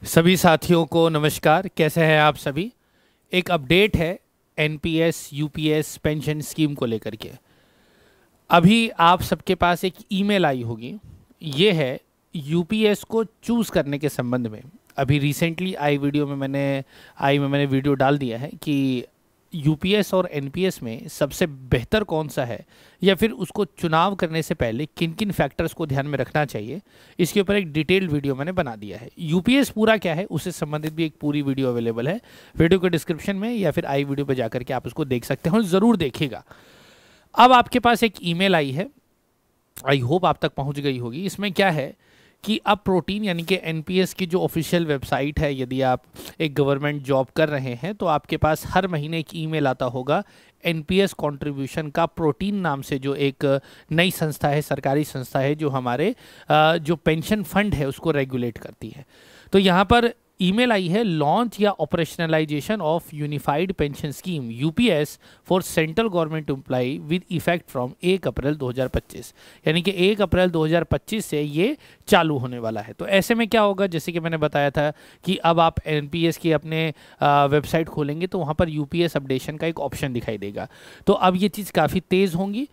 सभी साथियों को नमस्कार। कैसे हैं आप सभी। एक अपडेट है एनपीएस यूपीएस पेंशन स्कीम को लेकर के। अभी आप सबके पास एक ईमेल आई होगी। ये है यूपीएस को चूज़ करने के संबंध में। अभी रिसेंटली मैंने वीडियो डाल दिया है कि यूपीएस और एनपीएस में सबसे बेहतर कौन सा है, या फिर उसको चुनाव करने से पहले किन किन फैक्टर्स को ध्यान में रखना चाहिए। इसके ऊपर एक डिटेल्ड वीडियो मैंने बना दिया है। यूपीएस पूरा क्या है उससे संबंधित भी एक पूरी वीडियो अवेलेबल है वीडियो के डिस्क्रिप्शन में, या फिर आई वीडियो पर जाकर के आप उसको देख सकते हो, ज़रूर देखिएगा। अब आपके पास एक ईमेल आई है, आई होप आप तक पहुंच गई होगी। इसमें क्या है कि अब प्रोटीन यानी कि एनपीएस की जो ऑफिशियल वेबसाइट है, यदि आप एक गवर्नमेंट जॉब कर रहे हैं तो आपके पास हर महीने एक ईमेल आता होगा एनपीएस कंट्रीब्यूशन का। प्रोटीन नाम से जो एक नई संस्था है, सरकारी संस्था है, जो हमारे जो पेंशन फंड है उसको रेगुलेट करती है। तो यहाँ पर ईमेल आई है, लॉन्च या operationalisation of unified pension scheme UPS for central government employee with effect from 1 अप्रैल 2025। यानी कि 1 अप्रैल 2025 से ये चालू होने वाला है। तो ऐसे में क्या होगा, जैसे कि मैंने बताया था कि अब आप एनपीएस की अपने वेबसाइट खोलेंगे तो वहाँ पर यूपीएस अपडेशन का एक ऑप्शन दिखाई देगा। तो अब ये चीज़ काफ़ी तेज़ होंगी।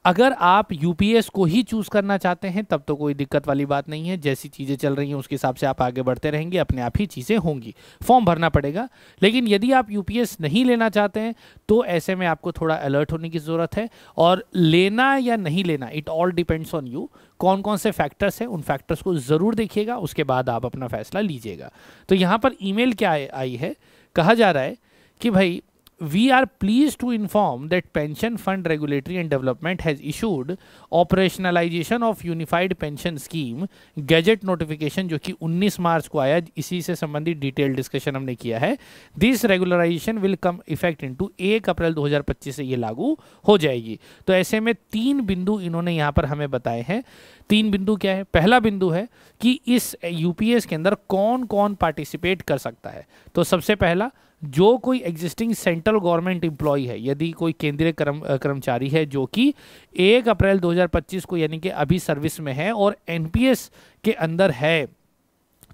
अगर आप यूपीएस को ही चूज़ करना चाहते हैं तब तो कोई दिक्कत वाली बात नहीं है। जैसी चीज़ें चल रही हैं उसके हिसाब से आप आगे बढ़ते रहेंगे, अपने आप ही चीज़ें होंगी। फॉर्म भरना पड़ेगा। लेकिन यदि आप यूपीएस नहीं लेना चाहते हैं तो ऐसे में आपको थोड़ा अलर्ट होने की ज़रूरत है। और लेना या नहीं लेना, it all depends on you. कौन कौन से फैक्टर्स हैं, उन फैक्टर्स को ज़रूर देखिएगा, उसके बाद आप अपना फैसला लीजिएगा। तो यहाँ पर ईमेल क्या आई है, कहा जा रहा है कि भाई, we are pleased to inform that Pension Fund Regulatory and Development has issued operationalization of Unified Pension Scheme gadget notification, जो कि 19 मार्च को आया। इसी से संबंधित डिटेल डिस्कशन हमने किया है। This regularisation will come effect into 1 अप्रैल 2025 से ये लागू हो जाएगी। तो ऐसे में 3 बिंदु इन्होंने यहाँ पर हमें बताए हैं। 3 बिंदु क्या है? पहला बिंदु है कि इस यूपीएस के अंदर कौन कौन पार्टिसिपेट कर सकता है। तो सबसे पहला, जो कोई एग्जिस्टिंग सेंट्रल गवर्नमेंट एम्प्लॉय है, यदि कोई केंद्रीय कर्मचारी है जो कि 1 अप्रैल 2025 को यानी कि अभी सर्विस में है और एनपीएस के अंदर है,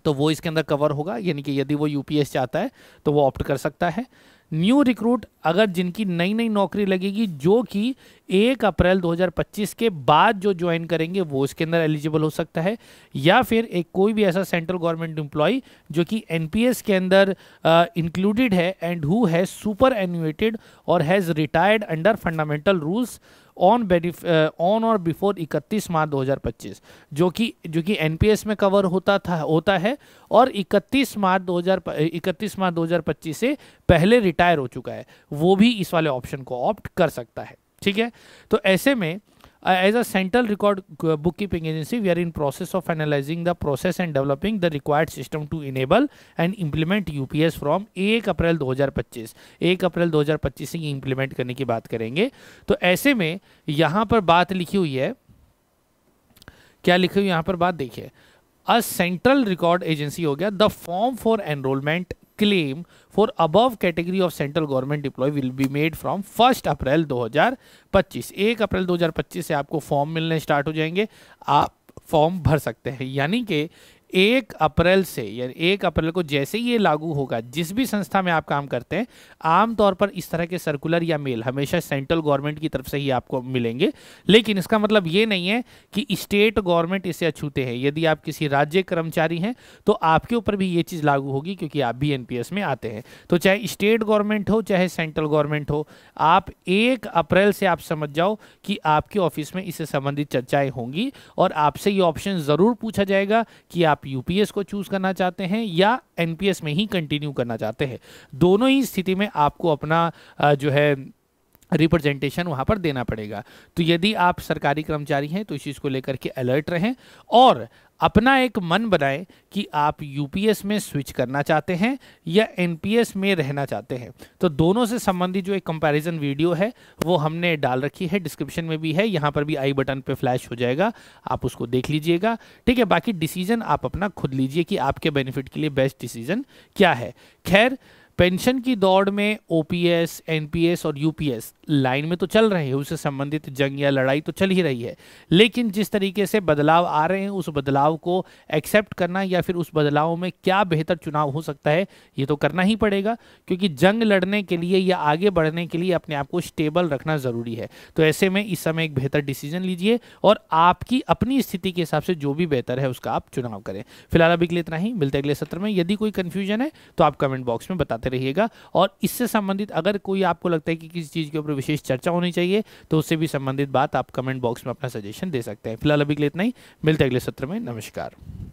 तो वो इसके अंदर कवर होगा। यानी कि यदि वो यूपीएस चाहता है तो वो ऑप्ट कर सकता है। न्यू रिक्रूट, अगर जिनकी नई नई नौकरी लगेगी जो कि 1 अप्रैल 2025 के बाद जो ज्वाइन करेंगे, वो इसके अंदर एलिजिबल हो सकता है। या फिर एक कोई भी ऐसा सेंट्रल गवर्नमेंट एम्प्लॉय जो कि एनपीएस के अंदर इंक्लूडेड है एंड हु हैज सुपर एन्युएटेड और has retired under fundamental rules on और बिफोर 31 मार्च 2025, जो कि एनपीएस में कवर होता है और 31 मार्च 2025 से पहले रिटायर हो चुका है, वो भी इस वाले ऑप्शन को ऑप्ट कर सकता है। ठीक है। तो ऐसे में as a central record bookkeeping agency, we are in process of analyzing the process and developing the required system to enable and implement UPS from 1 अप्रैल 2025। 1 अप्रैल 2025 से इम्प्लीमेंट करने की बात करेंगे। तो ऐसे में यहाँ पर बात लिखी हुई है, क्या लिखी हुई यहाँ पर बात देखिए। अ सेंट्रल रिकॉर्ड एजेंसी हो गया, the form for enrolment claim for above category of central government employ will be made from 1 अप्रैल 2025। 1 अप्रैल 2025 से आपको फॉर्म मिलने स्टार्ट हो जाएंगे, आप फॉर्म भर सकते हैं। यानी कि 1 अप्रैल से, यानी 1 अप्रैल को जैसे ही ये लागू होगा, जिस भी संस्था में आप काम करते हैं, आमतौर पर इस तरह के सर्कुलर या मेल हमेशा सेंट्रल गवर्नमेंट की तरफ से ही आपको मिलेंगे। लेकिन इसका मतलब ये नहीं है कि स्टेट गवर्नमेंट इसे अछूते हैं। यदि आप किसी राज्य कर्मचारी हैं तो आपके ऊपर भी ये चीज़ लागू होगी, क्योंकि आप भी एनपीएस में आते हैं। तो चाहे स्टेट गवर्नमेंट हो चाहे सेंट्रल गवर्नमेंट हो, आप 1 अप्रैल से आप समझ जाओ कि आपके ऑफिस में इससे संबंधित चर्चाएं होंगी और आपसे ये ऑप्शन ज़रूर पूछा जाएगा कि आप यूपीएस को चूज करना चाहते हैं या एनपीएस में ही कंटिन्यू करना चाहते हैं। दोनों ही स्थिति में आपको अपना जो है रिप्रेजेंटेशन वहां पर देना पड़ेगा। तो यदि आप सरकारी कर्मचारी हैं तो इस चीज़ को लेकर के अलर्ट रहें और अपना एक मन बनाएं कि आप यूपीएस में स्विच करना चाहते हैं या एनपीएस में रहना चाहते हैं। तो दोनों से संबंधित जो एक कंपैरिजन वीडियो है वो हमने डाल रखी है, डिस्क्रिप्शन में भी है, यहाँ पर भी आई बटन पे फ्लैश हो जाएगा, आप उसको देख लीजिएगा। ठीक है। बाकी डिसीजन आप अपना खुद लीजिए कि आपके बेनिफिट के लिए बेस्ट डिसीजन क्या है। खैर, पेंशन की दौड़ में ओपीएस, एनपीएस और यूपीएस लाइन में तो चल रहे हैं, उससे संबंधित जंग या लड़ाई तो चल ही रही है, लेकिन जिस तरीके से बदलाव आ रहे हैं उस बदलाव को एक्सेप्ट करना या फिर उस बदलाव में क्या बेहतर चुनाव हो सकता है ये तो करना ही पड़ेगा, क्योंकि जंग लड़ने के लिए या आगे बढ़ने के लिए अपने आप को स्टेबल रखना ज़रूरी है। तो ऐसे में इस समय एक बेहतर डिसीजन लीजिए और आपकी अपनी स्थिति के हिसाब से जो भी बेहतर है उसका आप चुनाव करें। फिलहाल अभी के लिए इतना ही, मिलते हैं अगले सत्र में। यदि कोई कंफ्यूजन है तो आप कमेंट बॉक्स में बताते रहिएगा, और इससे संबंधित अगर कोई आपको लगता है कि किसी चीज़ के ऊपर विशेष चर्चा होनी चाहिए तो उससे भी संबंधित बात आप कमेंट बॉक्स में अपना सजेशन दे सकते हैं। फिलहाल अभी के लिए इतना ही, मिलते हैं अगले सत्र में। नमस्कार।